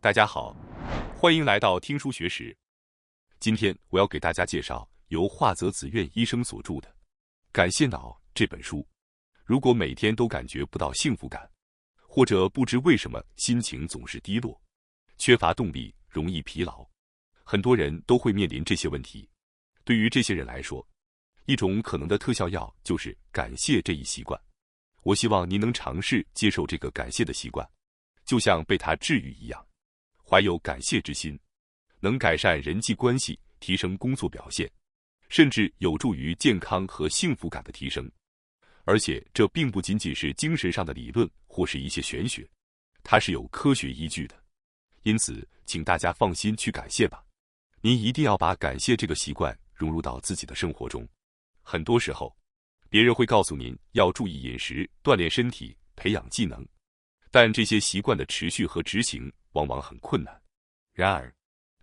大家好，欢迎来到听书学识。今天我要给大家介绍由华泽子苑医生所著的《感谢脑》这本书。如果每天都感觉不到幸福感，或者不知为什么心情总是低落，缺乏动力，容易疲劳，很多人都会面临这些问题。对于这些人来说，一种可能的特效药就是感谢这一习惯。我希望您能尝试接受这个感谢的习惯，就像被它治愈一样。怀有感谢之心，能改善人际关系，提升工作表现，甚至有助于健康和幸福感的提升。而且这并不仅仅是精神上的理论或是一些玄学，它是有科学依据的。因此，请大家放心去感谢吧。您一定要把感谢这个习惯融入到自己的生活中。很多时候，别人会告诉您要注意饮食、锻炼身体、培养技能，但这些习惯的持续和执行往往很困难。然而，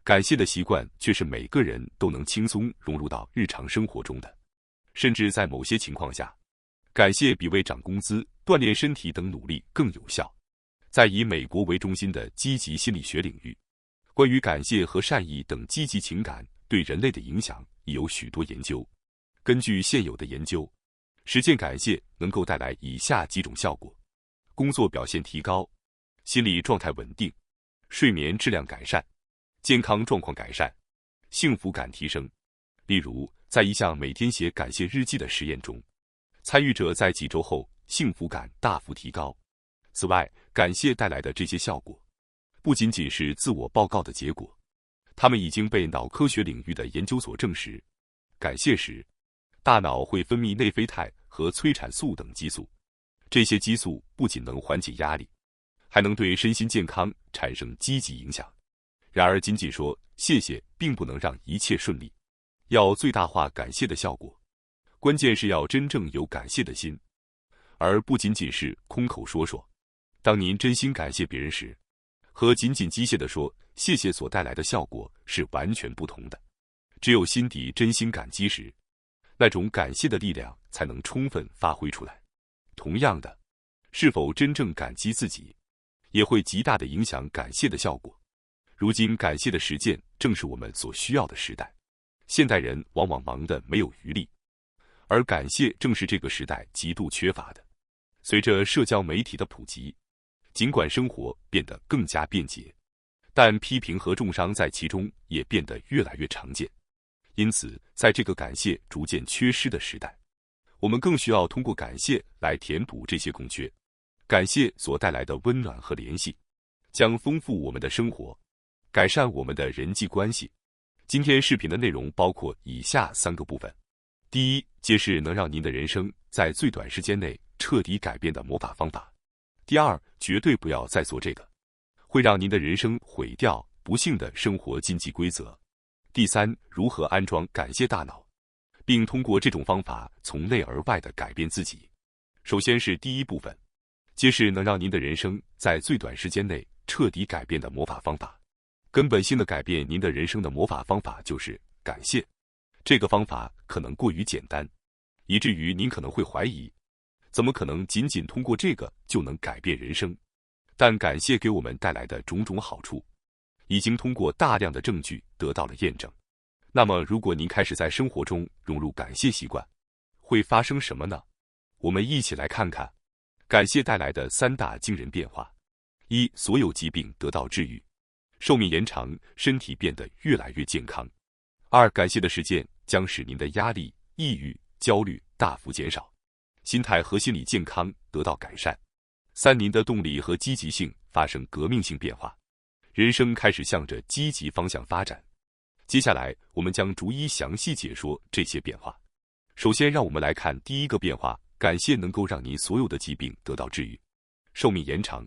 感谢的习惯却是每个人都能轻松融入到日常生活中的，甚至在某些情况下，感谢比为涨工资、锻炼身体等努力更有效。在以美国为中心的积极心理学领域，关于感谢和善意等积极情感对人类的影响已有许多研究。根据现有的研究，实践感谢能够带来以下几种效果：工作表现提高，心理状态稳定，睡眠质量改善，健康状况改善，幸福感提升。例如，在一项每天写感谢日记的实验中，参与者在几周后幸福感大幅提高。此外，感谢带来的这些效果不仅仅是自我报告的结果，它们已经被脑科学领域的研究所证实。感谢时，大脑会分泌内啡肽和催产素等激素，这些激素不仅能缓解压力，还能对身心健康产生积极影响。然而，仅仅说谢谢并不能让一切顺利，要最大化感谢的效果，关键是要真正有感谢的心，而不仅仅是空口说说。当您真心感谢别人时，和仅仅机械地说谢谢所带来的效果是完全不同的。只有心底真心感激时，那种感谢的力量才能充分发挥出来。同样的，是否真正感激自己，也会极大地影响感谢的效果。如今，感谢的实践正是我们所需要的时代。现代人往往忙得没有余力，而感谢正是这个时代极度缺乏的。随着社交媒体的普及，尽管生活变得更加便捷，但批评和重伤在其中也变得越来越常见。因此，在这个感谢逐渐缺失的时代，我们更需要通过感谢来填补这些空缺。感谢所带来的温暖和联系，将丰富我们的生活，改善我们的人际关系。今天视频的内容包括以下3个部分：第一，揭示能让您的人生在最短时间内彻底改变的魔法方法；第二，绝对不要再做这个会让您的人生毁掉、不幸的生活禁忌规则；第三，如何安装感谢大脑，并通过这种方法从内而外地改变自己。首先是第一部分，揭示能让您的人生在最短时间内彻底改变的魔法方法。根本性的改变您的人生的魔法方法就是感谢。这个方法可能过于简单，以至于您可能会怀疑，怎么可能仅仅通过这个就能改变人生？但感谢给我们带来的种种好处，已经通过大量的证据得到了验证。那么，如果您开始在生活中融入感谢习惯，会发生什么呢？我们一起来看看感谢带来的3大惊人变化。1. 所有疾病得到治愈，寿命延长，身体变得越来越健康。2. 感谢的实践将使您的压力、抑郁、焦虑大幅减少，心态和心理健康得到改善。3. 您的动力和积极性发生革命性变化，人生开始向着积极方向发展。接下来，我们将逐一详细解说这些变化。首先，让我们来看第一个变化：感谢能够让您所有的疾病得到治愈，寿命延长，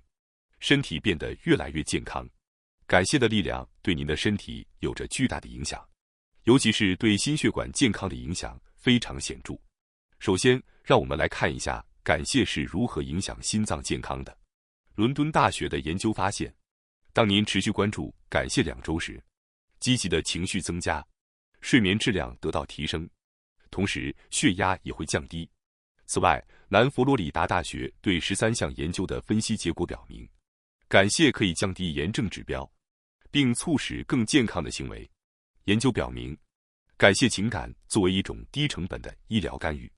身体变得越来越健康。感谢的力量对您的身体有着巨大的影响，尤其是对心血管健康的影响非常显著。首先，让我们来看一下感谢是如何影响心脏健康的。伦敦大学的研究发现，当您持续关注感谢2周时，积极的情绪增加，睡眠质量得到提升，同时血压也会降低。此外，南佛罗里达大学对13项研究的分析结果表明，感谢可以降低炎症指标，并促使更健康的行为。研究表明，感谢情感作为一种低成本的医疗干预，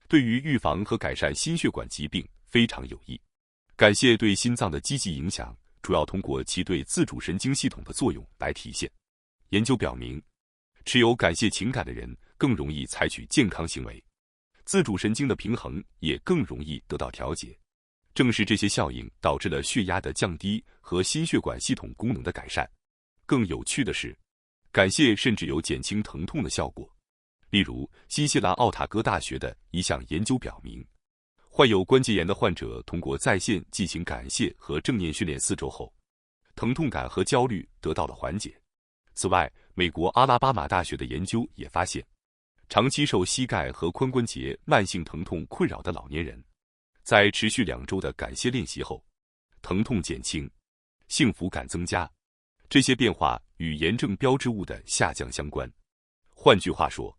对于预防和改善心血管疾病非常有益。感谢对心脏的积极影响，主要通过其对自主神经系统的作用来体现。研究表明，持有感谢情感的人更容易采取健康行为，自主神经的平衡也更容易得到调节。正是这些效应导致了血压的降低和心血管系统功能的改善。更有趣的是，感谢甚至有减轻疼痛的效果。例如，新西兰奥塔哥大学的一项研究表明，患有关节炎的患者通过在线进行感谢和正念训练4周后，疼痛感和焦虑得到了缓解。此外，美国阿拉巴马大学的研究也发现，长期受膝盖和髋关节慢性疼痛困扰的老年人，在持续2周的感谢练习后，疼痛减轻，幸福感增加。这些变化与炎症标志物的下降相关。换句话说，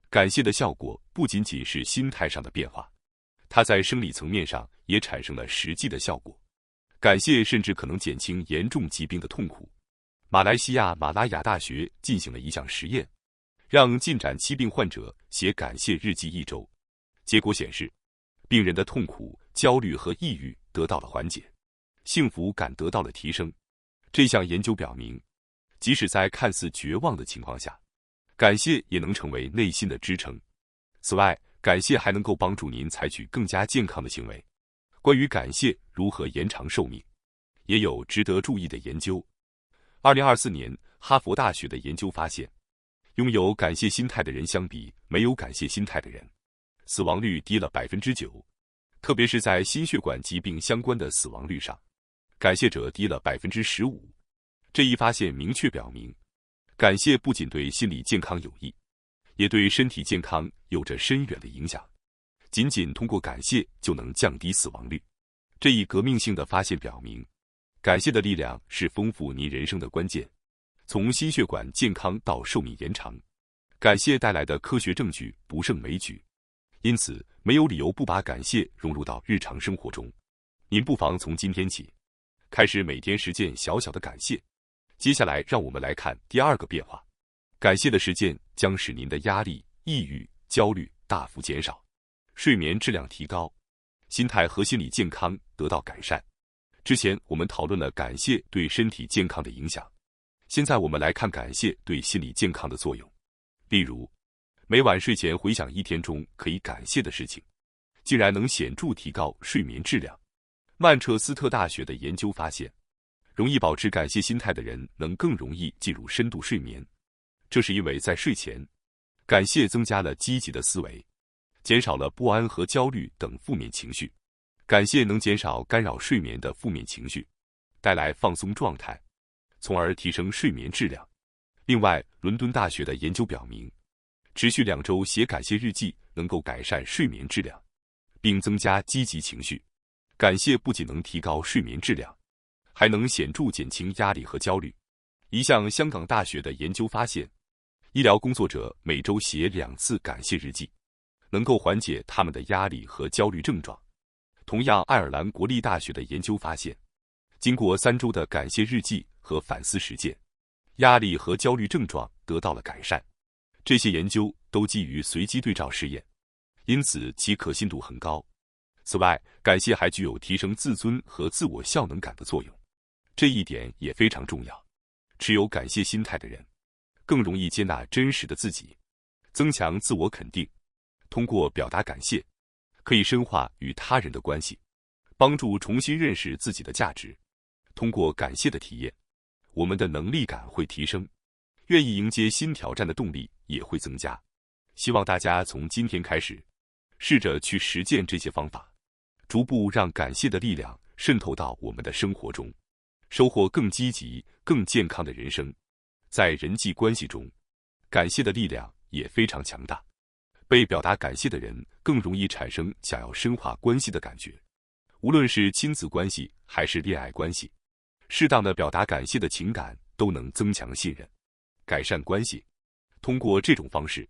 感谢的效果不仅仅是心态上的变化，它在生理层面上也产生了实际的效果。感谢甚至可能减轻严重疾病的痛苦。马来西亚马拉雅大学进行了一项实验，让进展期病患者写感谢日记1周，结果显示，病人的痛苦、焦虑和抑郁得到了缓解，幸福感得到了提升。这项研究表明，即使在看似绝望的情况下，感谢也能成为内心的支撑。此外，感谢还能够帮助您采取更加健康的行为。关于感谢如何延长寿命，也有值得注意的研究。2024年，哈佛大学的研究发现，拥有感谢心态的人相比没有感谢心态的人，死亡率低了 9%， 特别是在心血管疾病相关的死亡率上，感谢者低了 15%。 这一发现明确表明，感谢不仅对心理健康有益，也对身体健康有着深远的影响。仅仅通过感谢就能降低死亡率。这一革命性的发现表明，感谢的力量是丰富您人生的关键。从心血管健康到寿命延长，感谢带来的科学证据不胜枚举。因此，没有理由不把感谢融入到日常生活中。您不妨从今天起，开始每天实践小小的感谢。接下来，让我们来看第2个变化。感谢的实践将使您的压力、抑郁、焦虑大幅减少，睡眠质量提高，心态和心理健康得到改善。之前我们讨论了感谢对身体健康的影响，现在我们来看感谢对心理健康的作用。例如，每晚睡前回想1天中可以感谢的事情，竟然能显著提高睡眠质量。曼彻斯特大学的研究发现，容易保持感谢心态的人能更容易进入深度睡眠。这是因为在睡前，感谢增加了积极的思维，减少了不安和焦虑等负面情绪。感谢能减少干扰睡眠的负面情绪，带来放松状态，从而提升睡眠质量。另外，伦敦大学的研究表明，持续2周写感谢日记能够改善睡眠质量，并增加积极情绪。感谢不仅能提高睡眠质量，还能显著减轻压力和焦虑。一项香港大学的研究发现，医疗工作者每周写2次感谢日记，能够缓解他们的压力和焦虑症状。同样，爱尔兰国立大学的研究发现，经过3周的感谢日记和反思实践，压力和焦虑症状得到了改善。这些研究都基于随机对照试验，因此其可信度很高。此外，感谢还具有提升自尊和自我效能感的作用，这一点也非常重要。持有感谢心态的人，更容易接纳真实的自己，增强自我肯定。通过表达感谢，可以深化与他人的关系，帮助重新认识自己的价值。通过感谢的体验，我们的能力感会提升，愿意迎接新挑战的动力也会增加。希望大家从今天开始，试着去实践这些方法，逐步让感谢的力量渗透到我们的生活中，收获更积极、更健康的人生。在人际关系中，感谢的力量也非常强大。被表达感谢的人更容易产生想要深化关系的感觉，无论是亲子关系还是恋爱关系，适当的表达感谢的情感都能增强信任，改善关系。通过这种方式，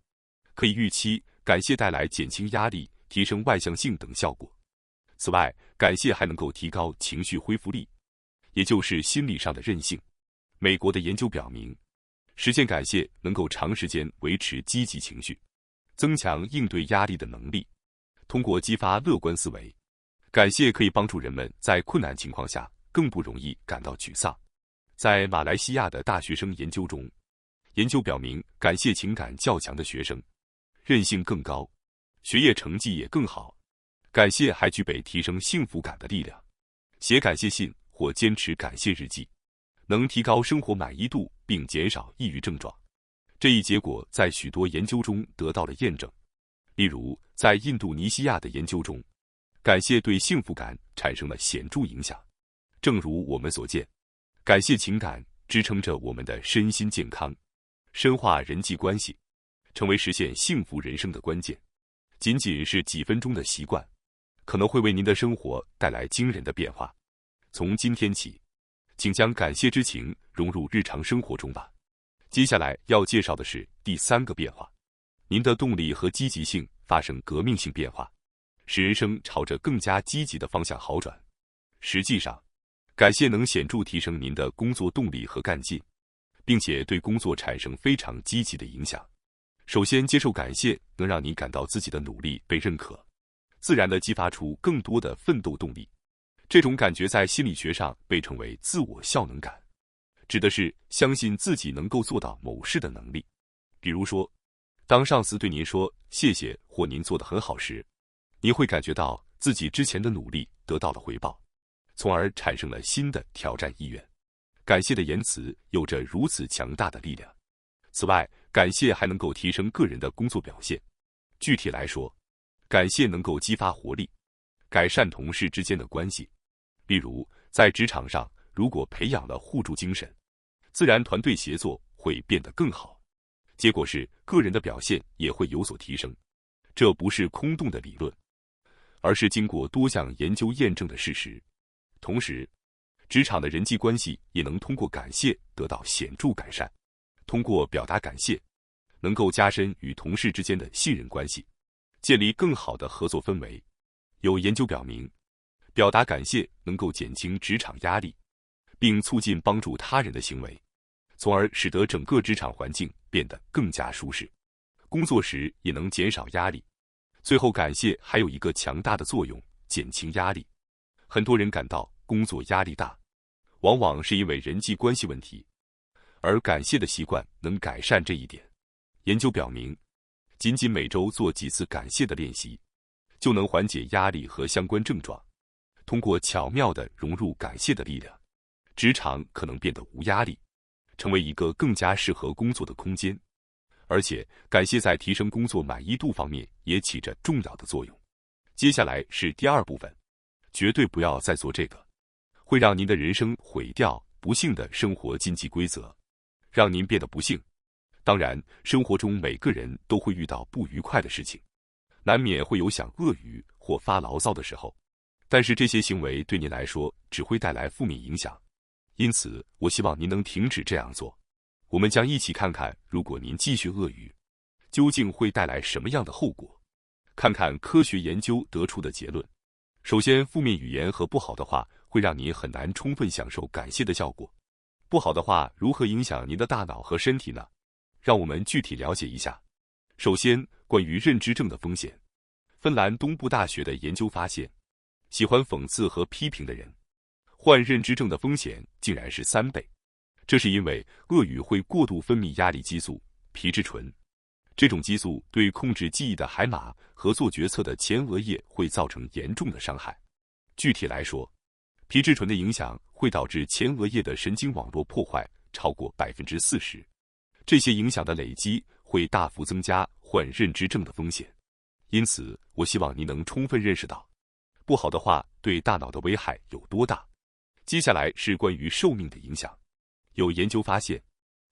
可以预期感谢带来减轻压力、提升外向性等效果。此外，感谢还能够提高情绪恢复力，也就是心理上的韧性。美国的研究表明，实践感谢能够长时间维持积极情绪，增强应对压力的能力。通过激发乐观思维，感谢可以帮助人们在困难情况下更不容易感到沮丧。在马来西亚的大学生研究中，研究表明，感谢情感较强的学生韧性更高，学业成绩也更好。感谢还具备提升幸福感的力量。写感谢信或坚持感谢日记，能提高生活满意度并减少抑郁症状。这一结果在许多研究中得到了验证。例如，在印度尼西亚的研究中，感谢对幸福感产生了显著影响。正如我们所见，感谢情感支撑着我们的身心健康，深化人际关系，成为实现幸福人生的关键。仅仅是几分钟的习惯，可能会为您的生活带来惊人的变化。从今天起，请将感谢之情融入日常生活中吧。接下来要介绍的是第3个变化，您的动力和积极性发生革命性变化，使人生朝着更加积极的方向好转。实际上，感谢能显著提升您的工作动力和干劲，并且对工作产生非常积极的影响。首先，接受感谢能让你感到自己的努力被认可，自然地激发出更多的奋斗动力。这种感觉在心理学上被称为自我效能感，指的是相信自己能够做到某事的能力。比如说，当上司对您说谢谢或您做得很好时，您会感觉到自己之前的努力得到了回报，从而产生了新的挑战意愿。感谢的言辞有着如此强大的力量。此外，感谢还能够提升个人的工作表现。具体来说，感谢能够激发活力，改善同事之间的关系。例如，在职场上，如果培养了互助精神，自然团队协作会变得更好，结果是个人的表现也会有所提升。这不是空洞的理论，而是经过多项研究验证的事实。同时，职场的人际关系也能通过感谢得到显著改善。通过表达感谢，能够加深与同事之间的信任关系，建立更好的合作氛围。有研究表明，表达感谢能够减轻职场压力，并促进帮助他人的行为，从而使得整个职场环境变得更加舒适，工作时也能减少压力。最后，感谢还有一个强大的作用，减轻压力。很多人感到工作压力大，往往是因为人际关系问题，而感谢的习惯能改善这一点。研究表明，仅仅每周做几次感谢的练习，就能缓解压力和相关症状。通过巧妙地融入感谢的力量，职场可能变得无压力，成为一个更加适合工作的空间。而且，感谢在提升工作满意度方面也起着重要的作用。接下来是第2部分，绝对不要再做这个会让您的人生毁掉不幸的生活禁忌规则，让您变得不幸。当然，生活中每个人都会遇到不愉快的事情，难免会有想恶语或发牢骚的时候，但是这些行为对您来说只会带来负面影响。因此，我希望您能停止这样做。我们将一起看看，如果您继续恶语，究竟会带来什么样的后果？看看科学研究得出的结论。首先，负面语言和不好的话会让你很难充分享受感谢的效果。不好的话如何影响您的大脑和身体呢？让我们具体了解一下。首先，关于认知症的风险，芬兰东部大学的研究发现，喜欢讽刺和批评的人，患认知症的风险竟然是3倍。这是因为恶语会过度分泌压力激素皮质醇，这种激素对控制记忆的海马和做决策的前额叶会造成严重的伤害。具体来说，皮质醇的影响会导致前额叶的神经网络破坏超过 40%， 这些影响的累积会大幅增加患认知症的风险。因此，我希望您能充分认识到，不好的话对大脑的危害有多大。接下来是关于寿命的影响。有研究发现，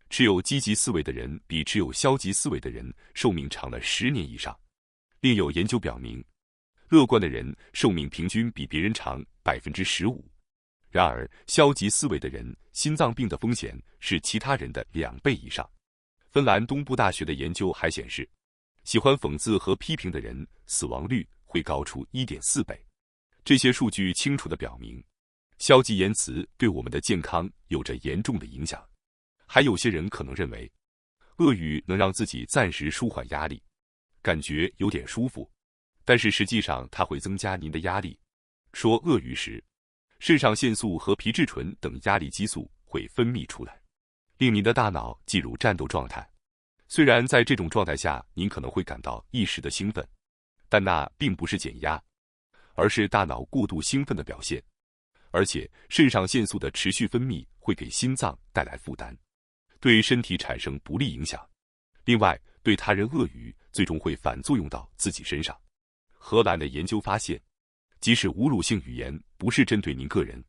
持有积极思维的人比持有消极思维的人寿命长了10年以上。另有研究表明，乐观的人寿命平均比别人长 15%。然而，消极思维的人心脏病的风险是其他人的2倍以上。芬兰东部大学的研究还显示，喜欢讽刺和批评的人死亡率会高出 1.4 倍。这些数据清楚地表明，消极言辞对我们的健康有着严重的影响。还有些人可能认为，恶语能让自己暂时舒缓压力，感觉有点舒服，但是实际上它会增加您的压力。说恶语时，肾上腺素和皮质醇等压力激素会分泌出来，令您的大脑进入战斗状态。虽然在这种状态下，您可能会感到一时的兴奋，但那并不是减压，而是大脑过度兴奋的表现。而且，肾上腺素的持续分泌会给心脏带来负担，对身体产生不利影响。另外，对他人恶语最终会反作用到自己身上。荷兰的研究发现，即使侮辱性语言不是针对您个人，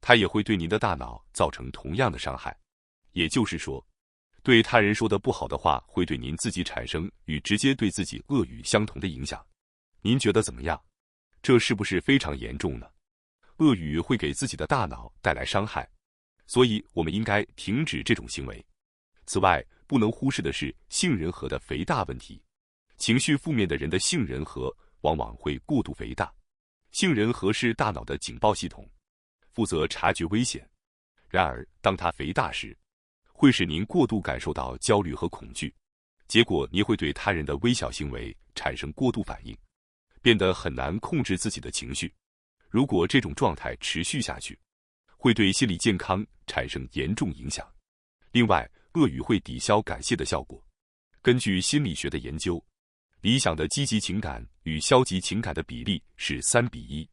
它也会对您的大脑造成同样的伤害。也就是说，对他人说的不好的话会对您自己产生与直接对自己恶语相同的影响。您觉得怎么样？这是不是非常严重呢？恶语会给自己的大脑带来伤害，所以我们应该停止这种行为。此外，不能忽视的是杏仁核的肥大问题。情绪负面的人的杏仁核往往会过度肥大。杏仁核是大脑的警报系统，负责察觉危险。然而，当它肥大时，会使您过度感受到焦虑和恐惧，结果您会对他人的微小行为产生过度反应，变得很难控制自己的情绪。如果这种状态持续下去，会对心理健康产生严重影响。另外，恶语会抵消感谢的效果。根据心理学的研究，理想的积极情感与消极情感的比例是3:1，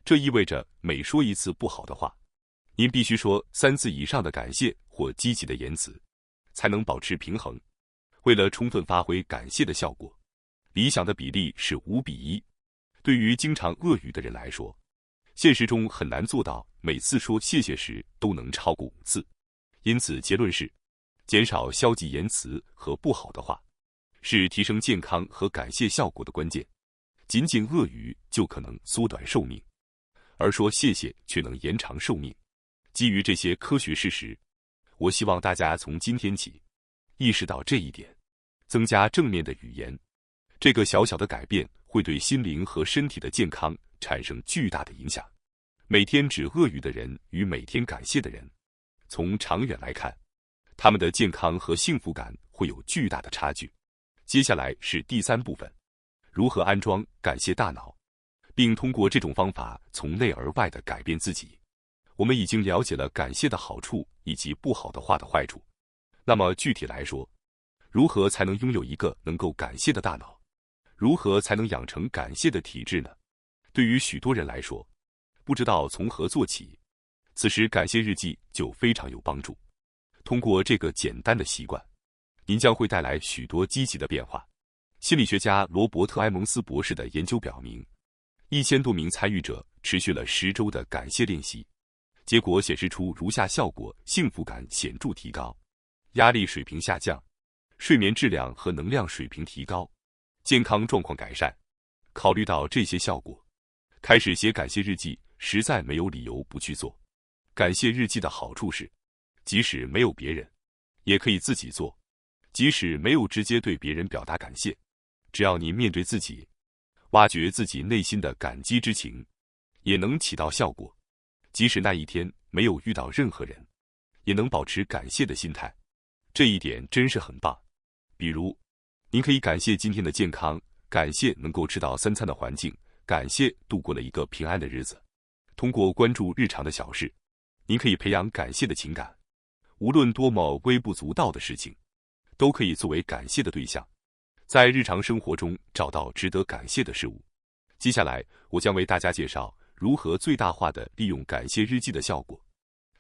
这意味着每说一次不好的话，您必须说3次以上的感谢或积极的言辞，才能保持平衡。为了充分发挥感谢的效果，理想的比例是5:1。对于经常恶语的人来说，现实中很难做到每次说谢谢时都能超过5次。因此，结论是，减少消极言辞和不好的话，是提升健康和感谢效果的关键。仅仅恶语就可能缩短寿命，而说谢谢却能延长寿命。基于这些科学事实，我希望大家从今天起意识到这一点，增加正面的语言。这个小小的改变会对心灵和身体的健康产生巨大的影响。每天只恶语的人与每天感谢的人，从长远来看，他们的健康和幸福感会有巨大的差距。接下来是第3部分，如何安装感谢大脑，并通过这种方法从内而外地改变自己。我们已经了解了感谢的好处以及不好的话的坏处。那么具体来说，如何才能拥有一个能够感谢的大脑？如何才能养成感谢的体质呢？对于许多人来说，不知道从何做起，此时感谢日记就非常有帮助。通过这个简单的习惯，您将会带来许多积极的变化。心理学家罗伯特·埃蒙斯博士的研究表明，1000多名参与者持续了10周的感谢练习，结果显示出如下效果：幸福感显著提高，压力水平下降，睡眠质量和能量水平提高，健康状况改善。考虑到这些效果，开始写感谢日记实在没有理由不去做。感谢日记的好处是，即使没有别人，也可以自己做。即使没有直接对别人表达感谢，只要你面对自己，挖掘自己内心的感激之情，也能起到效果。即使那一天没有遇到任何人，也能保持感谢的心态，这一点真是很棒。比如，您可以感谢今天的健康，感谢能够吃到3餐的环境，感谢度过了一个平安的日子。通过关注日常的小事，您可以培养感谢的情感。无论多么微不足道的事情，都可以作为感谢的对象，在日常生活中找到值得感谢的事物。接下来，我将为大家介绍如何最大化地利用感谢日记的效果。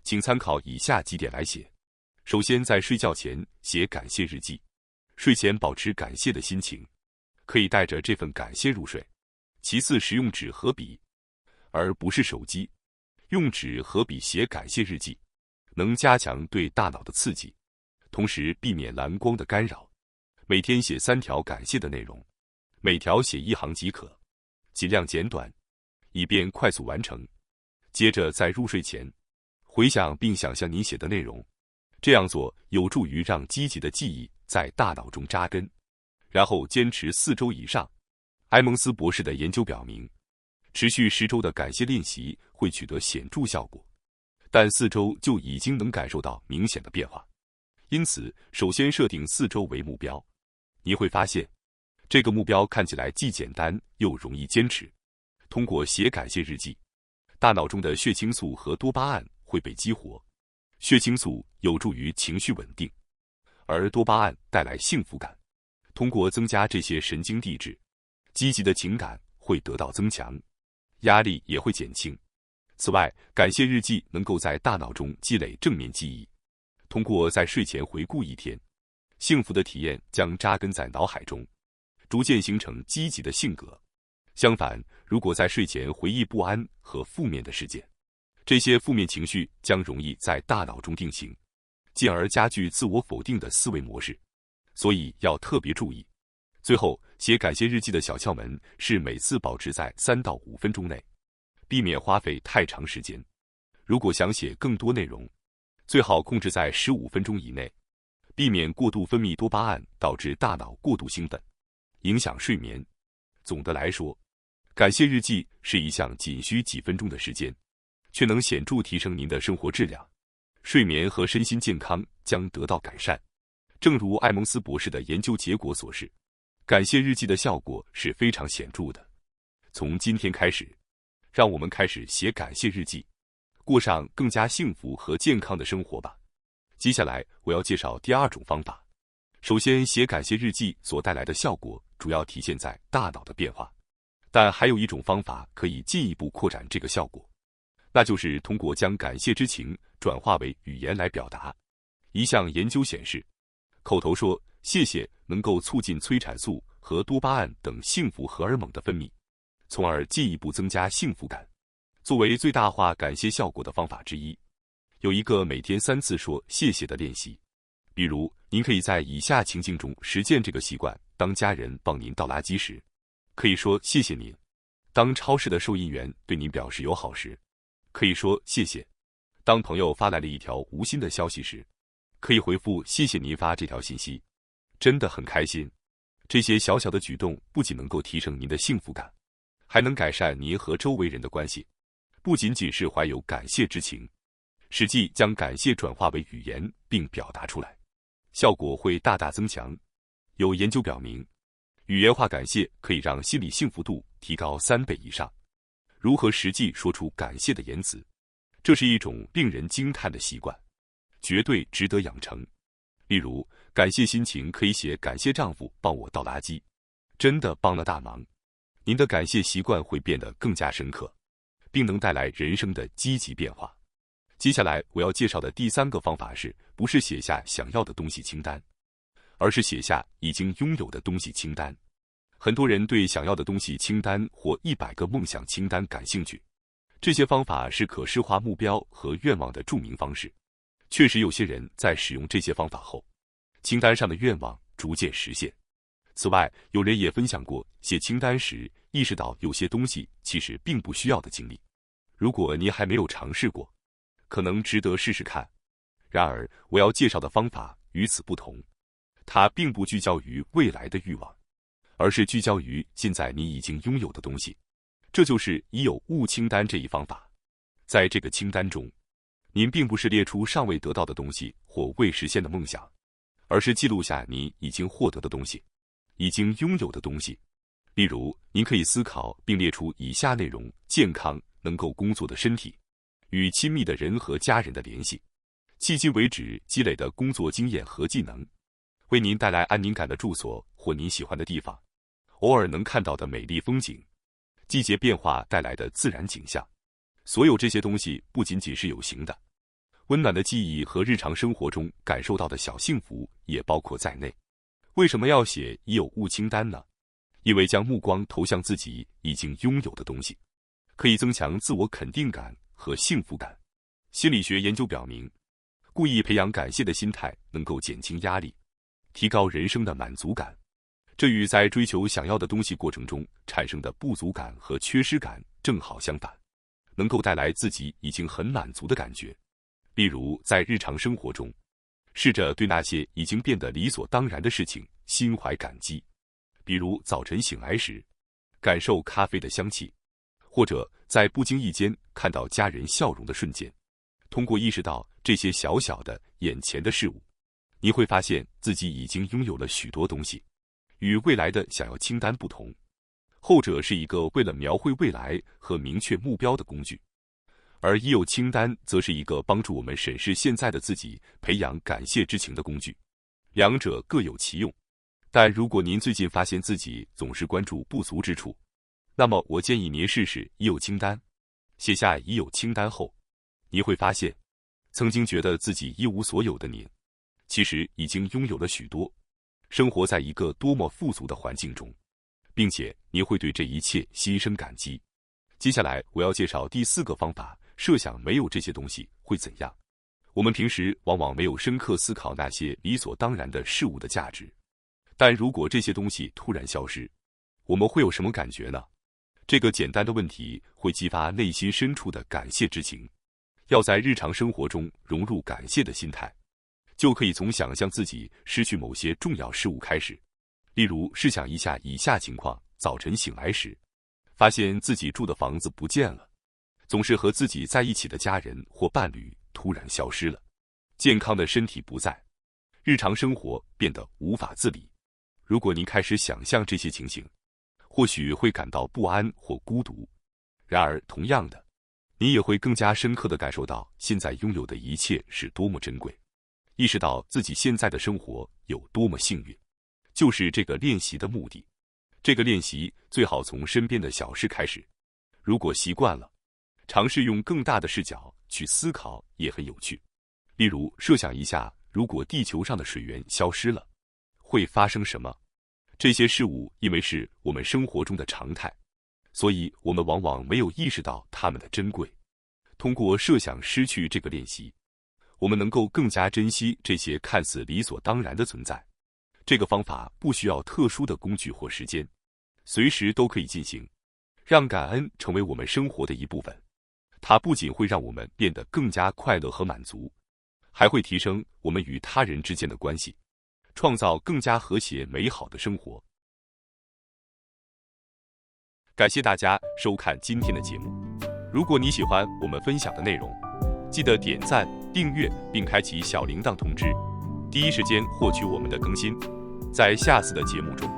请参考以下几点来写。首先，在睡觉前写感谢日记，睡前保持感谢的心情，可以带着这份感谢入睡。其次，使用纸和笔，而不是手机。用纸和笔写感谢日记，能加强对大脑的刺激，同时避免蓝光的干扰。每天写3条感谢的内容，每条写1行即可，尽量简短，以便快速完成。接着在入睡前，回想并想象你写的内容，这样做有助于让积极的记忆在大脑中扎根。然后坚持4周以上。埃蒙斯博士的研究表明，持续10周的感谢练习会取得显著效果，但4周就已经能感受到明显的变化。因此，首先设定4周为目标。你会发现，这个目标看起来既简单又容易坚持。通过写感谢日记，大脑中的血清素和多巴胺会被激活。血清素有助于情绪稳定，而多巴胺带来幸福感。通过增加这些神经递质，积极的情感会得到增强，压力也会减轻。此外，感谢日记能够在大脑中积累正面记忆。通过在睡前回顾一天，幸福的体验将扎根在脑海中，逐渐形成积极的性格。相反，如果在睡前回忆不安和负面的事件，这些负面情绪将容易在大脑中定型，进而加剧自我否定的思维模式。所以要特别注意。最后，写感谢日记的小窍门是每次保持在3到5分钟内，避免花费太长时间。如果想写更多内容，最好控制在15分钟以内，避免过度分泌多巴胺导致大脑过度兴奋，影响睡眠。总的来说，感谢日记是一项仅需几分钟的时间，却能显著提升您的生活质量，睡眠和身心健康将得到改善。正如艾蒙斯博士的研究结果所示，感谢日记的效果是非常显著的。从今天开始，让我们开始写感谢日记，过上更加幸福和健康的生活吧。接下来我要介绍第2种方法。首先，写感谢日记所带来的效果主要体现在大脑的变化，但还有一种方法可以进一步扩展这个效果，那就是通过将感谢之情转化为语言来表达。一项研究显示，口头说谢谢能够促进催产素和多巴胺等幸福荷尔蒙的分泌，从而进一步增加幸福感。作为最大化感谢效果的方法之一，有一个每天3次说谢谢的练习。比如，您可以在以下情境中实践这个习惯：当家人帮您倒垃圾时，可以说谢谢您；当超市的收银员对您表示友好时，可以说谢谢；当朋友发来了一条无心的消息时，可以回复谢谢您发这条信息，真的很开心。这些小小的举动不仅能够提升您的幸福感，还能改善您和周围人的关系。不仅仅是怀有感谢之情，实际将感谢转化为语言并表达出来，效果会大大增强。有研究表明，语言化感谢可以让心理幸福度提高3倍以上。如何实际说出感谢的言辞，这是一种令人惊叹的习惯，绝对值得养成。例如，感谢心情可以写感谢丈夫帮我倒垃圾，真的帮了大忙。您的感谢习惯会变得更加深刻，并能带来人生的积极变化。接下来我要介绍的第3个方法是，不是写下想要的东西清单，而是写下已经拥有的东西清单。很多人对想要的东西清单或100个梦想清单感兴趣，这些方法是可视化目标和愿望的著名方式。确实，有些人在使用这些方法后，清单上的愿望逐渐实现。此外，有人也分享过写清单时意识到有些东西其实并不需要的经历。如果您还没有尝试过，可能值得试试看。然而，我要介绍的方法与此不同，它并不聚焦于未来的欲望，而是聚焦于现在你已经拥有的东西。这就是已有物清单这一方法。在这个清单中，您并不是列出尚未得到的东西或未实现的梦想，而是记录下你已经获得的东西，已经拥有的东西。例如，您可以思考并列出以下内容：健康、能够工作的身体、与亲密的人和家人的联系、迄今为止积累的工作经验和技能、为您带来安宁感的住所或您喜欢的地方、偶尔能看到的美丽风景、季节变化带来的自然景象。所有这些东西不仅仅是有形的，温暖的记忆和日常生活中感受到的小幸福也包括在内。为什么要写已有物清单呢？因为将目光投向自己已经拥有的东西，可以增强自我肯定感和幸福感。心理学研究表明，故意培养感谢的心态能够减轻压力，提高人生的满足感。这与在追求想要的东西过程中产生的不足感和缺失感正好相反，能够带来自己已经很满足的感觉。例如，在日常生活中，试着对那些已经变得理所当然的事情心怀感激，比如早晨醒来时，感受咖啡的香气，或者在不经意间看到家人笑容的瞬间。通过意识到这些小小的眼前的事物，你会发现自己已经拥有了许多东西。与未来的想要清单不同，后者是一个为了描绘未来和明确目标的工具，而已有清单则是一个帮助我们审视现在的自己、培养感谢之情的工具。两者各有其用，但如果您最近发现自己总是关注不足之处，那么我建议您试试已有清单。写下已有清单后，你会发现，曾经觉得自己一无所有的您，其实已经拥有了许多，生活在一个多么富足的环境中，并且你会对这一切心生感激。接下来我要介绍第4个方法，设想没有这些东西会怎样。我们平时往往没有深刻思考那些理所当然的事物的价值，但如果这些东西突然消失，我们会有什么感觉呢？这个简单的问题会激发内心深处的感谢之情。要在日常生活中融入感谢的心态，就可以从想象自己失去某些重要事物开始。例如，试想一下以下情况：早晨醒来时，发现自己住的房子不见了，总是和自己在一起的家人或伴侣突然消失了，健康的身体不在，日常生活变得无法自理。如果您开始想象这些情形，或许会感到不安或孤独，然而同样的，你也会更加深刻地感受到现在拥有的一切是多么珍贵，意识到自己现在的生活有多么幸运。就是这个练习的目的。这个练习最好从身边的小事开始，如果习惯了，尝试用更大的视角去思考也很有趣。例如，设想一下，如果地球上的水源消失了，会发生什么？这些事物因为是我们生活中的常态，所以我们往往没有意识到它们的珍贵。通过设想失去这个练习，我们能够更加珍惜这些看似理所当然的存在。这个方法不需要特殊的工具或时间，随时都可以进行，让感恩成为我们生活的一部分。它不仅会让我们变得更加快乐和满足，还会提升我们与他人之间的关系，创造更加和谐美好的生活。感谢大家收看今天的节目。如果你喜欢我们分享的内容，记得点赞、订阅并开启小铃铛通知，第一时间获取我们的更新。在下次的节目中，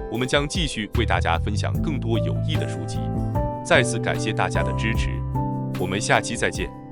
我们将继续为大家分享更多有益的书籍。再次感谢大家的支持，我们下期再见。